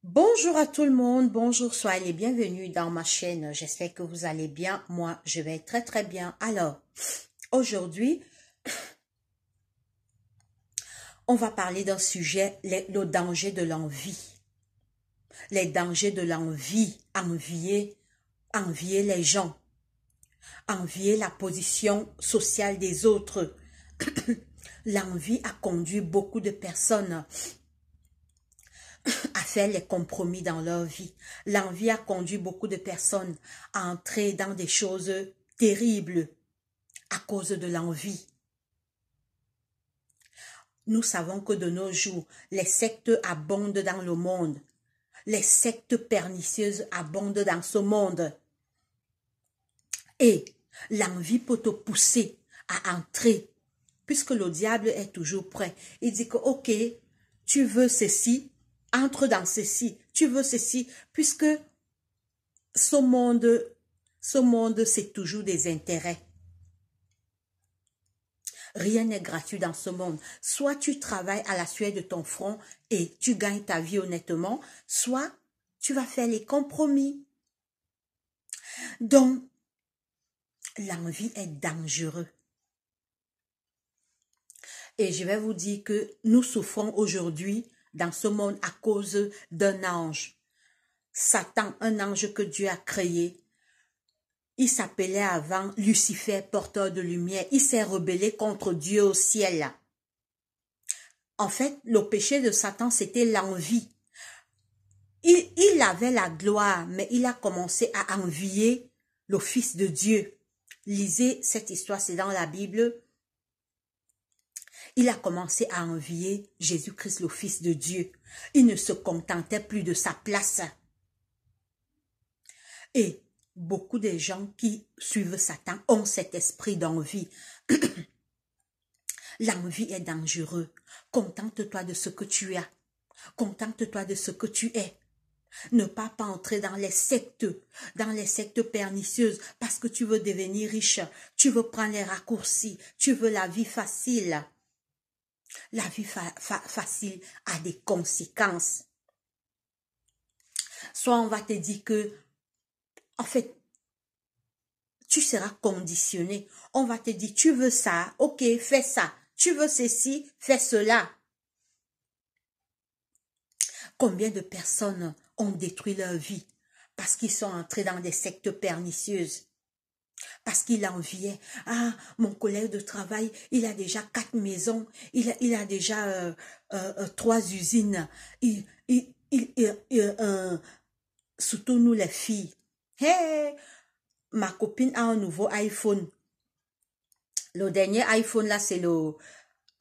Bonjour à tout le monde, bonjour, soyez les bienvenus dans ma chaîne. J'espère que vous allez bien. Moi, je vais très bien. Alors, aujourd'hui, on va parler d'un sujet, le danger de l'envie. Les dangers de l'envie, envier les gens, envier la position sociale des autres. L'envie a conduit beaucoup de personnes à faire les compromis dans leur vie. L'envie a conduit beaucoup de personnes à entrer dans des choses terribles à cause de l'envie. Nous savons que de nos jours, les sectes abondent dans le monde. Les sectes pernicieuses abondent dans ce monde. Et l'envie peut te pousser à entrer, puisque le diable est toujours prêt. Il dit que, ok, tu veux ceci, entre dans ceci, tu veux ceci, puisque ce monde, c'est toujours des intérêts. Rien n'est gratuit dans ce monde. Soit tu travailles à la sueur de ton front et tu gagnes ta vie honnêtement, soit tu vas faire les compromis. Donc, l'envie est dangereuse. Et je vais vous dire que nous souffrons aujourd'hui dans ce monde à cause d'un ange. Satan, un ange que Dieu a créé. Il s'appelait avant Lucifer, porteur de lumière. Il s'est rebellé contre Dieu au ciel. En fait, le péché de Satan, c'était l'envie. Il avait la gloire, mais il a commencé à envier le Fils de Dieu. Lisez cette histoire, c'est dans la Bible. Il a commencé à envier Jésus-Christ, le Fils de Dieu. Il ne se contentait plus de sa place. Et beaucoup de gens qui suivent Satan ont cet esprit d'envie. L'envie est dangereuse. Contente-toi de ce que tu as. Contente-toi de ce que tu es. Ne pas entrer dans les sectes pernicieuses parce que tu veux devenir riche, tu veux prendre les raccourcis, tu veux la vie facile. La vie facile a des conséquences. Soit on va te dire que, en fait, tu seras conditionné. On va te dire, tu veux ça, ok, fais ça. Tu veux ceci, fais cela. Combien de personnes ont détruit leur vie parce qu'ils sont entrés dans des sectes pernicieuses? Parce qu'il enviait. Ah, mon collègue de travail, il a déjà 4 maisons, il a déjà 3 usines. Surtout nous les filles. Hey, ma copine a un nouveau iPhone. Le dernier iPhone là, c'est le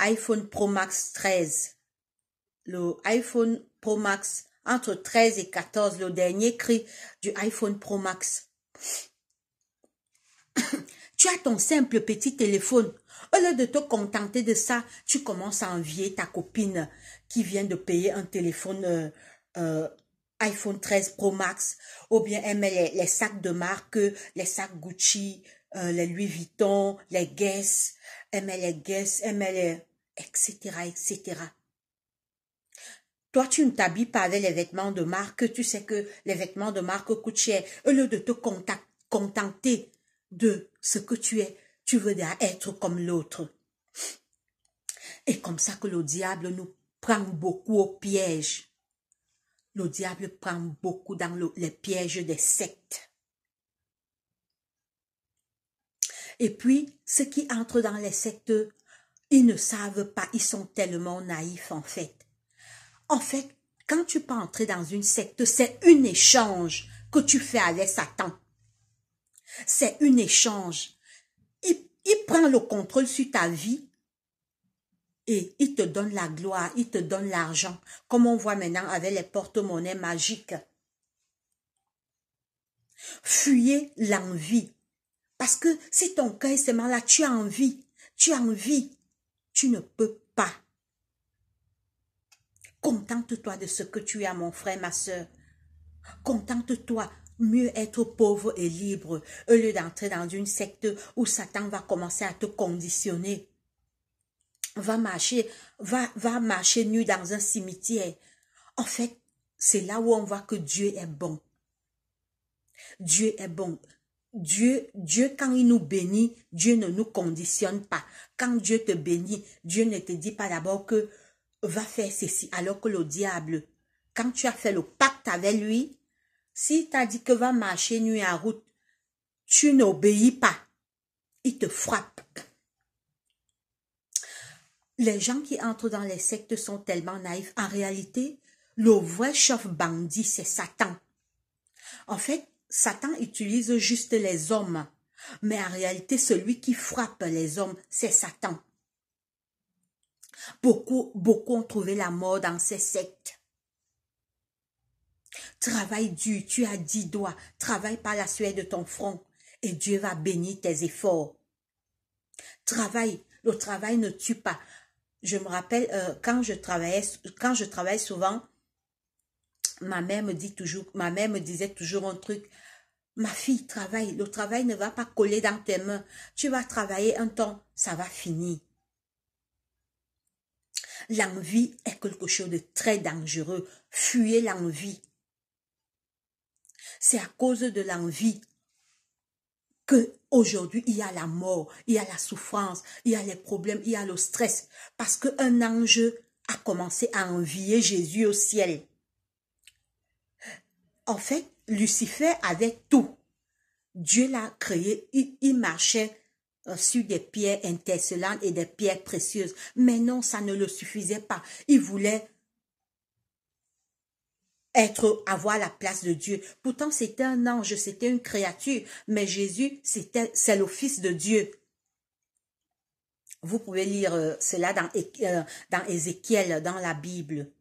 iPhone Pro Max 13. Le iPhone Pro Max, entre 13 et 14, le dernier cri du iPhone Pro Max. Tu as ton simple petit téléphone. Au lieu de te contenter de ça, tu commences à envier ta copine qui vient de payer un téléphone iPhone 13 Pro Max, ou bien elle met les sacs de marque, les sacs Gucci, les Louis Vuitton, les Guess, elle met les Guess, elle met les... etc., etc. Toi, tu ne t'habilles pas avec les vêtements de marque, tu sais que les vêtements de marque coûtent cher. Au lieu de te contenter de ce que tu es, tu veux être comme l'autre. Et comme ça que le diable nous prend beaucoup au piège. Le diable prend beaucoup dans les pièges des sectes. Et puis, ceux qui entrent dans les sectes, ils ne savent pas, ils sont tellement naïfs en fait. En fait, quand tu peux entrer dans une secte, c'est un échange que tu fais avec Satan. C'est un échange. Il prend le contrôle sur ta vie et il te donne la gloire, il te donne l'argent, comme on voit maintenant avec les porte-monnaies magiques. Fuyez l'envie. Parce que si ton cœur est seulement là, tu as envie, tu ne peux pas. Contente-toi de ce que tu as, mon frère, ma soeur. Contente-toi. Mieux être pauvre et libre, au lieu d'entrer dans une secte où Satan va commencer à te conditionner. Va marcher nu dans un cimetière. En fait, c'est là où on voit que Dieu est bon. Dieu est bon. Dieu, quand il nous bénit, Dieu ne nous conditionne pas. Quand Dieu te bénit, Dieu ne te dit pas d'abord que va faire ceci, alors que le diable, quand tu as fait le pacte avec lui, s'il t'a dit que va marcher nuit en route, tu n'obéis pas, il te frappe. Les gens qui entrent dans les sectes sont tellement naïfs. En réalité, le vrai chef bandit, c'est Satan. En fait, Satan utilise juste les hommes. Mais en réalité, celui qui frappe les hommes, c'est Satan. Beaucoup ont trouvé la mort dans ces sectes. Travaille dur, tu as 10 doigts. Travaille par la sueur de ton front et Dieu va bénir tes efforts. Travaille. Le travail ne tue pas. Je me rappelle, quand je travaille souvent, ma mère me disait toujours un truc. Ma fille, travaille. Le travail ne va pas coller dans tes mains. Tu vas travailler un temps, ça va finir. L'envie est quelque chose de très dangereux. Fuyez l'envie. C'est à cause de l'envie que aujourd'hui il y a la mort, il y a la souffrance, il y a les problèmes, il y a le stress. Parce qu'un ange a commencé à envier Jésus au ciel. En fait, Lucifer avait tout. Dieu l'a créé, il marchait sur des pierres intercellantes et des pierres précieuses. Mais non, ça ne le suffisait pas. Il voulait avoir la place de Dieu. Pourtant, c'était un ange, c'était une créature. Mais Jésus, c'est le Fils de Dieu. Vous pouvez lire cela dans Ézéchiel, dans la Bible.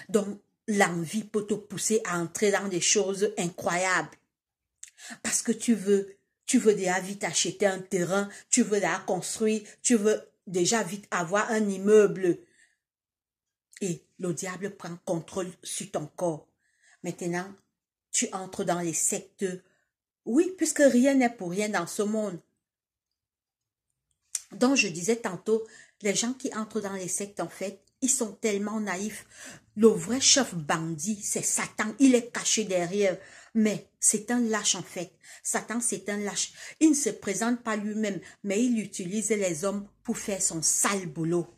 Donc, l'envie peut te pousser à entrer dans des choses incroyables. Parce que tu veux déjà vite acheter un terrain, tu veux déjà construire, tu veux déjà vite avoir un immeuble. Et le diable prend contrôle sur ton corps. Maintenant, tu entres dans les sectes. Oui, puisque rien n'est pour rien dans ce monde. Donc, je disais tantôt, les gens qui entrent dans les sectes, en fait, ils sont tellement naïfs. Le vrai chef bandit, c'est Satan. Il est caché derrière. Mais c'est un lâche, en fait. Satan, c'est un lâche. Il ne se présente pas lui-même, mais il utilise les hommes pour faire son sale boulot.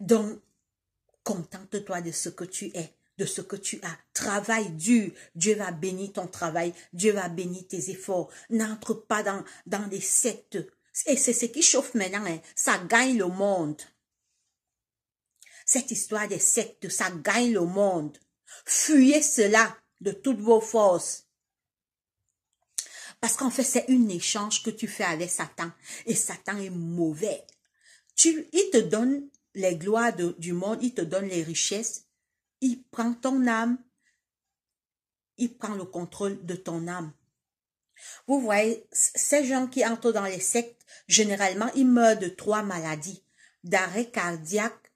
Donc, contente-toi de ce que tu es, de ce que tu as. Travaille dur. Dieu va bénir ton travail. Dieu va bénir tes efforts. N'entre pas dans des sectes. Et c'est ce qui chauffe maintenant. Hein. Ça gagne le monde. Cette histoire des sectes, ça gagne le monde. Fuyez cela de toutes vos forces. Parce qu'en fait, c'est un échange que tu fais avec Satan. Et Satan est mauvais. Il te donne les gloires du monde, il te donne les richesses. Il prend ton âme. Il prend le contrôle de ton âme. Vous voyez, ces gens qui entrent dans les sectes, généralement, ils meurent de 3 maladies. D'arrêt cardiaque,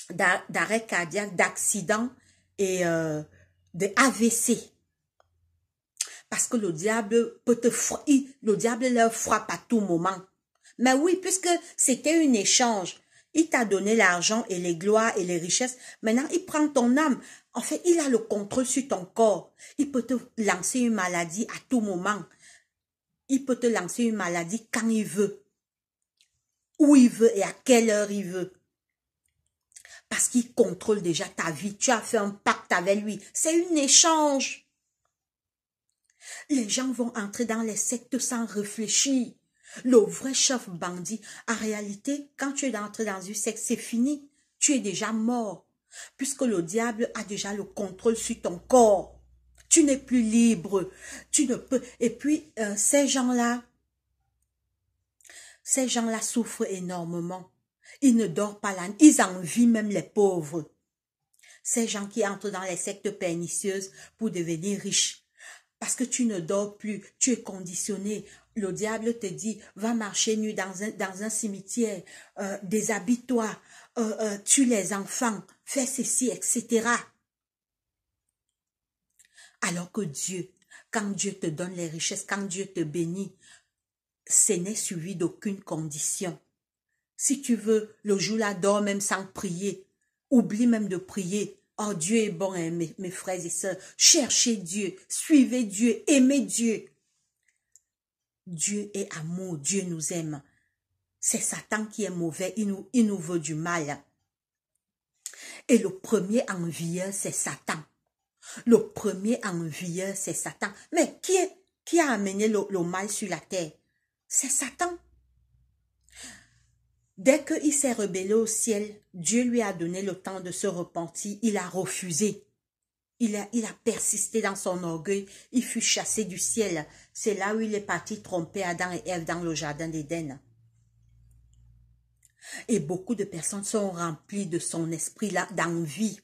d'accident et de AVC. Parce que le diable leur frappe à tout moment. Mais oui, puisque c'était un échange, il t'a donné l'argent et les gloires et les richesses. Maintenant, il prend ton âme. En fait, il a le contrôle sur ton corps. Il peut te lancer une maladie à tout moment. Il peut te lancer une maladie quand il veut. Où il veut et à quelle heure il veut. Parce qu'il contrôle déjà ta vie. Tu as fait un pacte avec lui. C'est un échange. Les gens vont entrer dans les sectes sans réfléchir. Le vrai chef bandit, en réalité, quand tu es entré dans une secte, c'est fini. Tu es déjà mort. Puisque le diable a déjà le contrôle sur ton corps. Tu n'es plus libre. Tu ne peux. Et puis, ces gens-là souffrent énormément. Ils ne dorment pas là. Ils envient même les pauvres. Ces gens qui entrent dans les sectes pernicieuses pour devenir riches. Parce que tu ne dors plus, tu es conditionné. Le diable te dit, va marcher nu dans un cimetière, déshabille-toi, tue les enfants, fais ceci, etc. Alors que Dieu, quand Dieu te donne les richesses, quand Dieu te bénit, ce n'est suivi d'aucune condition. Si tu veux, le jour-là, dors même sans prier. Oublie même de prier. Oh, Dieu est bon, hein, mes frères et sœurs. Cherchez Dieu, suivez Dieu, aimez Dieu. Dieu est amour, Dieu nous aime. C'est Satan qui est mauvais, il nous veut du mal. Et le premier envieux, c'est Satan. Le premier envieux, c'est Satan. Mais qui a amené le mal sur la terre? C'est Satan. Dès qu'il s'est rebellé au ciel, Dieu lui a donné le temps de se repentir. Il a refusé. Il a persisté dans son orgueil. Il fut chassé du ciel. C'est là où il est parti tromper Adam et Ève dans le jardin d'Éden. Et beaucoup de personnes sont remplies de son esprit là, d'envie.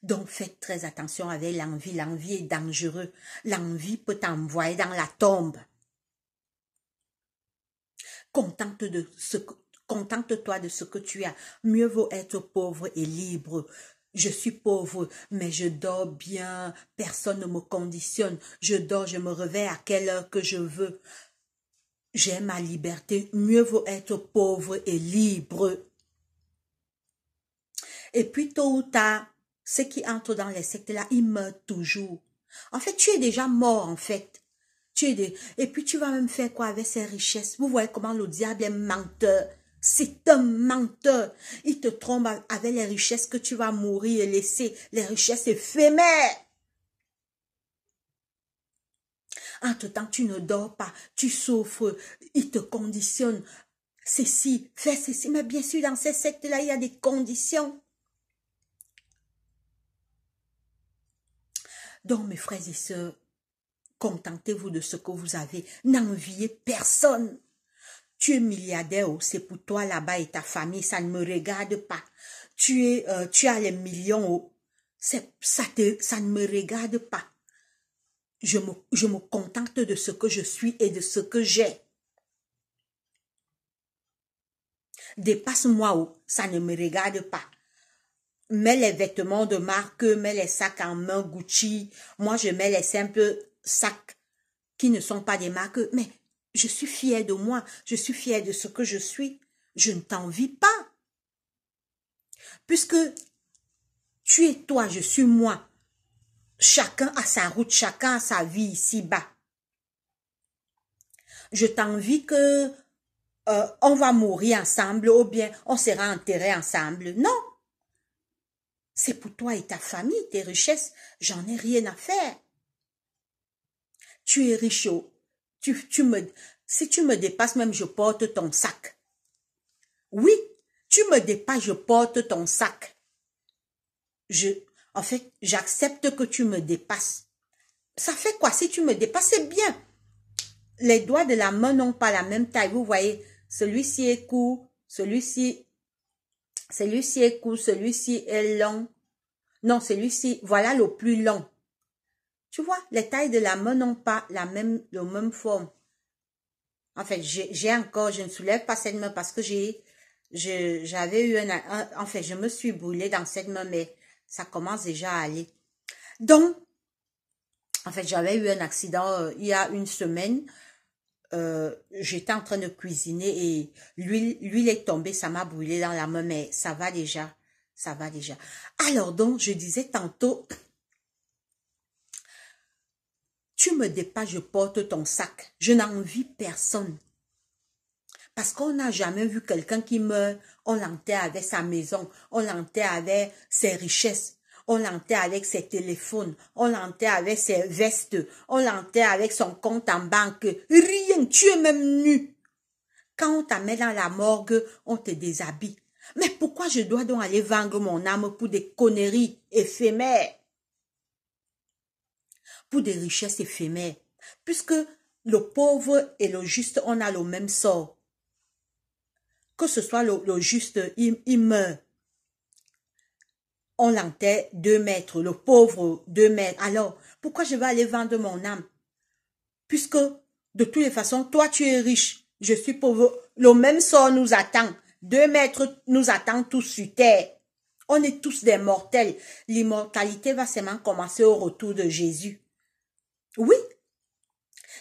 Donc faites très attention avec l'envie. L'envie est dangereux. L'envie peut t'envoyer dans la tombe. Contente-toi de ce que tu as. Mieux vaut être pauvre et libre. Je suis pauvre, mais je dors bien. Personne ne me conditionne. Je dors, je me réveille à quelle heure que je veux. J'ai ma liberté. Mieux vaut être pauvre et libre. Et puis tôt ou tard, ceux qui entrent dans les sectes là, ils meurent toujours. En fait, tu es déjà mort en fait. Et puis tu vas même faire quoi avec ces richesses? Vous voyez comment le diable est menteur. C'est un menteur. Il te trompe avec les richesses que tu vas mourir et laisser. Les richesses éphémères. Entre-temps, tu ne dors pas. Tu souffres. Il te conditionne. Ceci, fais ceci. Mais bien sûr, dans ces sectes-là, il y a des conditions. Donc, mes frères et sœurs, contentez-vous de ce que vous avez. N'enviez personne. Tu es milliardaire, c'est pour toi là-bas et ta famille, ça ne me regarde pas. Tu as les millions, ça ne me regarde pas. Je me contente de ce que je suis et de ce que j'ai. Dépasse-moi, ça ne me regarde pas. Mets les vêtements de marque, mets les sacs en main Gucci. Moi, je mets les simples sacs qui ne sont pas des marques. Mais je suis fière de moi. Je suis fière de ce que je suis. Je ne t'envie pas. Puisque tu es toi, je suis moi. Chacun a sa route, chacun a sa vie ici-bas. Je t'envie que on va mourir ensemble ou bien on sera enterrés ensemble. Non. C'est pour toi et ta famille, tes richesses. J'en ai rien à faire. Tu es riche. Si tu me dépasses, même je porte ton sac. Oui, tu me dépasses, je porte ton sac. En fait, j'accepte que tu me dépasses. Ça fait quoi si tu me dépasses? C'est bien. Les doigts de la main n'ont pas la même taille. Vous voyez, celui-ci est court, celui-ci est court, celui-ci est long. Non, celui-ci, voilà le plus long. Tu vois, les tailles de la main n'ont pas la même forme. En fait, je ne soulève pas cette main parce que j'avais eu en fait, je me suis brûlée dans cette main, mais ça commence déjà à aller. Donc, en fait, j'avais eu un accident il y a une semaine. J'étais en train de cuisiner et l'huile est tombée, ça m'a brûlé dans la main, mais ça va déjà. Ça va déjà. Alors donc, je disais tantôt, tu me dépasses, je porte ton sac. Je n'envie personne. Parce qu'on n'a jamais vu quelqu'un qui meurt, on l'enterre avec sa maison, on l'enterre avec ses richesses, on l'enterre avec ses téléphones, on l'enterre avec ses vestes, on l'enterre avec son compte en banque. Rien, tu es même nu. Quand on t'amène dans la morgue, on te déshabille. Mais pourquoi je dois donc aller vendre mon âme pour des conneries éphémères? Pour des richesses éphémères. Puisque le pauvre et le juste, on a le même sort. Que ce soit le juste, il meurt. On l'enterre 2 mètres, le pauvre 2 mètres. Alors, pourquoi je vais aller vendre mon âme? Puisque, de toutes les façons, toi tu es riche, je suis pauvre. Le même sort nous attend. 2 mètres nous attend tous sur terre. On est tous des mortels. L'immortalité va seulement commencer au retour de Jésus. Oui.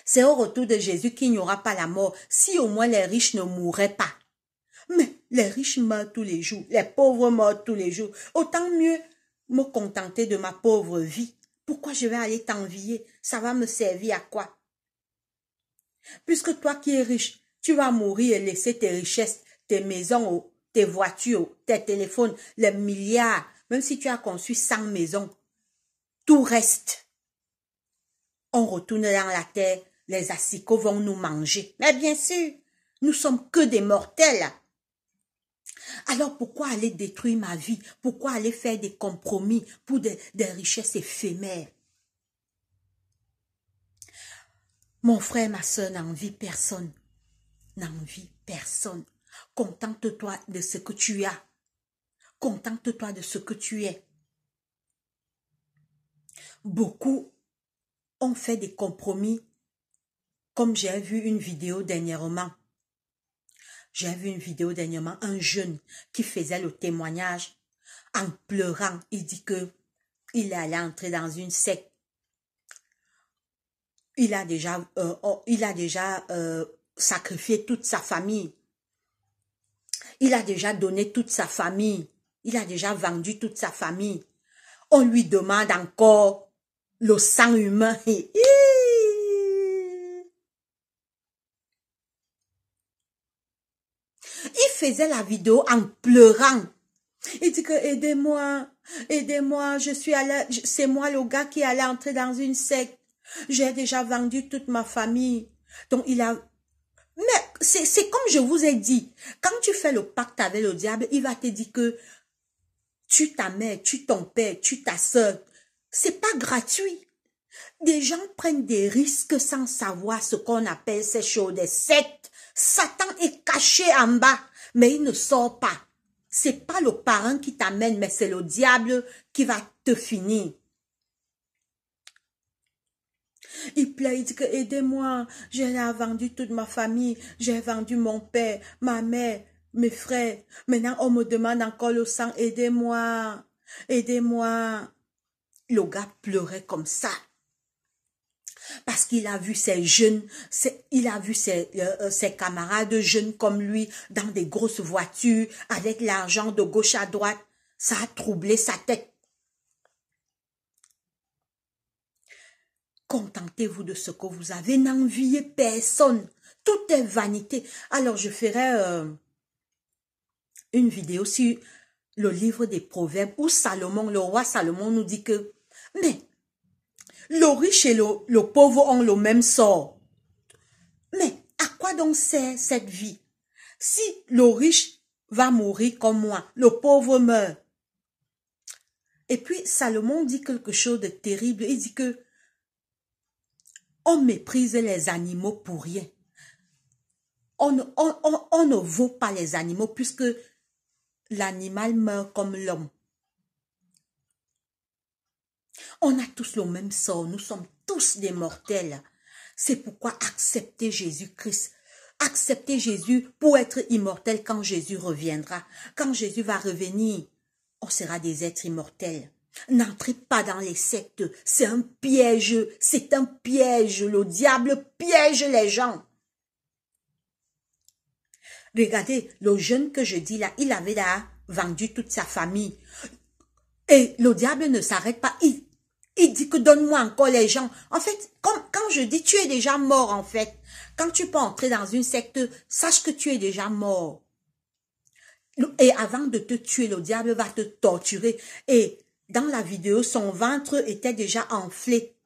C'est au retour de Jésus qu'il n'y aura pas la mort, si au moins les riches ne mourraient pas. Mais les riches meurent tous les jours, les pauvres meurent tous les jours. Autant mieux me contenter de ma pauvre vie. Pourquoi je vais aller t'envier? Ça va me servir à quoi? Puisque toi qui es riche, tu vas mourir et laisser tes richesses, tes maisons, tes voitures, tes téléphones, les milliards. Même si tu as construit 100 maisons, tout reste. On retourne dans la terre, les asticots vont nous manger. Mais bien sûr, nous sommes que des mortels. Alors pourquoi aller détruire ma vie? Pourquoi aller faire des compromis pour des richesses éphémères? Mon frère, ma soeur, n'envie personne. N'envie personne. Contente-toi de ce que tu as. Contente-toi de ce que tu es. Beaucoup ont fait des compromis, comme j'ai vu une vidéo dernièrement. J'ai vu une vidéo dernièrement, un jeune qui faisait le témoignage en pleurant. Il dit que il est allé entrer dans une secte. Il a déjà sacrifié toute sa famille. Il a déjà donné toute sa famille. Il a déjà vendu toute sa famille. On lui demande encore le sang humain. Il faisait la vidéo en pleurant. Il dit que aidez-moi, aidez-moi, c'est moi le gars qui allait entrer dans une secte. J'ai déjà vendu toute ma famille. Donc mais c'est comme je vous ai dit, quand tu fais le pacte avec le diable, il va te dire que tu ta mère, tu ton père, tu ta soeur. C'est pas gratuit. Des gens prennent des risques sans savoir ce qu'on appelle ces choses, des sectes. Satan est caché en bas, mais il ne sort pas. C'est pas le parent qui t'amène, mais c'est le diable qui va te finir. Il plaît, il dit que aidez-moi, j'ai vendu toute ma famille, j'ai vendu mon père, ma mère, mes frères. Maintenant, on me demande encore le sang, aidez-moi, aidez-moi. Le gars pleurait comme ça. Parce qu'il a vu ses jeunes, il a vu ses camarades jeunes comme lui dans des grosses voitures, avec l'argent de gauche à droite. Ça a troublé sa tête. Contentez-vous de ce que vous avez, n'enviez personne. Tout est vanité. Alors, je ferai une vidéo sur le livre des Proverbes où Salomon, le roi Salomon nous dit que, mais le riche et le pauvre ont le même sort. Mais à quoi donc sert cette vie? Si le riche va mourir comme moi, le pauvre meurt. Et puis Salomon dit quelque chose de terrible. Il dit que on méprise les animaux pour rien. On ne vaut pas les animaux puisque l'animal meurt comme l'homme. On a tous le même sort, nous sommes tous des mortels. C'est pourquoi acceptez Jésus-Christ. Acceptez Jésus pour être immortel quand Jésus reviendra. Quand Jésus va revenir, on sera des êtres immortels. N'entrez pas dans les sectes, c'est un piège, c'est un piège. Le diable piège les gens. Regardez, le jeune que je dis là, il avait là vendu toute sa famille. Et le diable ne s'arrête pas, il dit que donne-moi encore les gens. En fait, quand je dis tu es déjà mort en fait, quand tu peux entrer dans une secte, sache que tu es déjà mort. Et avant de te tuer, le diable va te torturer. Et dans la vidéo, son ventre était déjà enflé.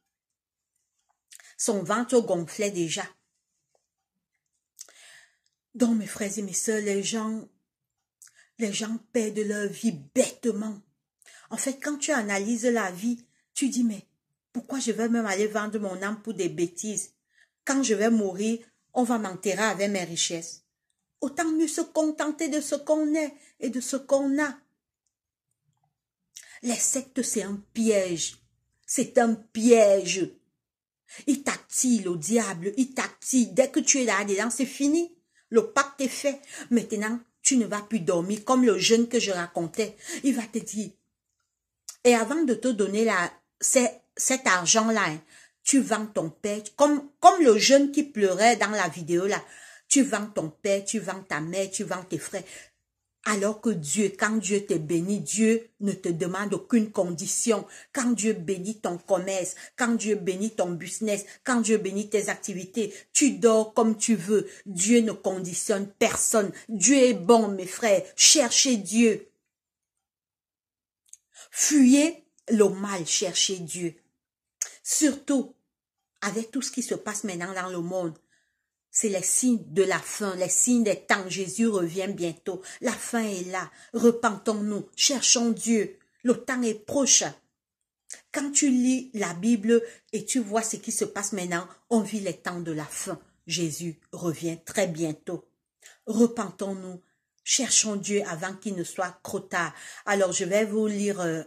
Son ventre gonflait déjà. Donc, mes frères et mes sœurs, les gens perdent leur vie bêtement. En fait, quand tu analyses la vie, tu dis, mais pourquoi je vais même aller vendre mon âme pour des bêtises? Quand je vais mourir, on va m'enterrer avec mes richesses. Autant mieux se contenter de ce qu'on est et de ce qu'on a. Les sectes, c'est un piège. C'est un piège. Il t'attire, le diable, il t'attire. Dès que tu es là-dedans, c'est fini. Le pacte est fait. Maintenant, tu ne vas plus dormir comme le jeune que je racontais. Il va te dire, et avant de te donner cet argent-là, hein, tu vends ton père, comme le jeune qui pleurait dans la vidéo là, tu vends ton père, tu vends ta mère, tu vends tes frères. Alors que Dieu, quand Dieu te bénit, Dieu ne te demande aucune condition. Quand Dieu bénit ton commerce, quand Dieu bénit ton business, quand Dieu bénit tes activités, tu dors comme tu veux. Dieu ne conditionne personne. Dieu est bon, mes frères. Cherchez Dieu. Fuyez le mal, cherchez Dieu. Surtout, avec tout ce qui se passe maintenant dans le monde, c'est les signes de la fin, les signes des temps. Jésus revient bientôt. La fin est là. Repentons-nous, cherchons Dieu. Le temps est proche. Quand tu lis la Bible et tu vois ce qui se passe maintenant, on vit les temps de la fin. Jésus revient très bientôt. Repentons-nous, cherchons Dieu avant qu'il ne soit trop tard. Alors je vais vous lire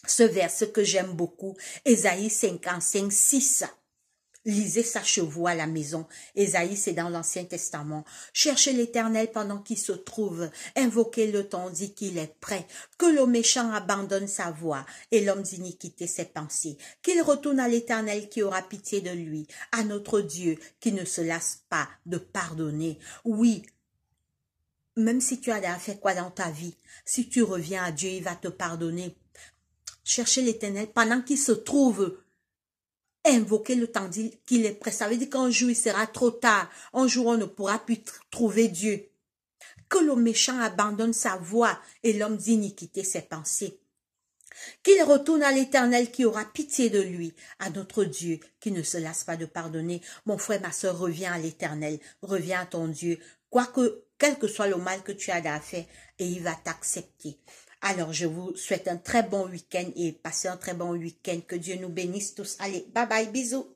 ce verset que j'aime beaucoup, Ésaïe 55, 6. Lisez ça chez vous à la maison. Ésaïe, c'est dans l'Ancien Testament. Cherchez l'Éternel pendant qu'il se trouve. Invoquez-le tandis qu'il est prêt. Que le méchant abandonne sa voie et l'homme d'iniquité ses pensées. Qu'il retourne à l'Éternel qui aura pitié de lui. À notre Dieu qui ne se lasse pas de pardonner. Oui, même si tu as déjà fait quoi dans ta vie, si tu reviens à Dieu, il va te pardonner. Cherchez l'Éternel pendant qu'il se trouve. Invoquer le temps qu'il est prêt. Ça veut dire qu'un jour, il sera trop tard. Un jour, on ne pourra plus trouver Dieu. Que le méchant abandonne sa voie et l'homme d'iniquité ses pensées. Qu'il retourne à l'Éternel qui aura pitié de lui, à notre Dieu qui ne se lasse pas de pardonner. Mon frère, ma soeur, reviens à l'Éternel, reviens à ton Dieu. Quoique, quel que soit le mal que tu as à faire, et il va t'accepter. Alors, je vous souhaite un très bon week-end et passez un très bon week-end. Que Dieu nous bénisse tous. Allez, bye bye, bisous.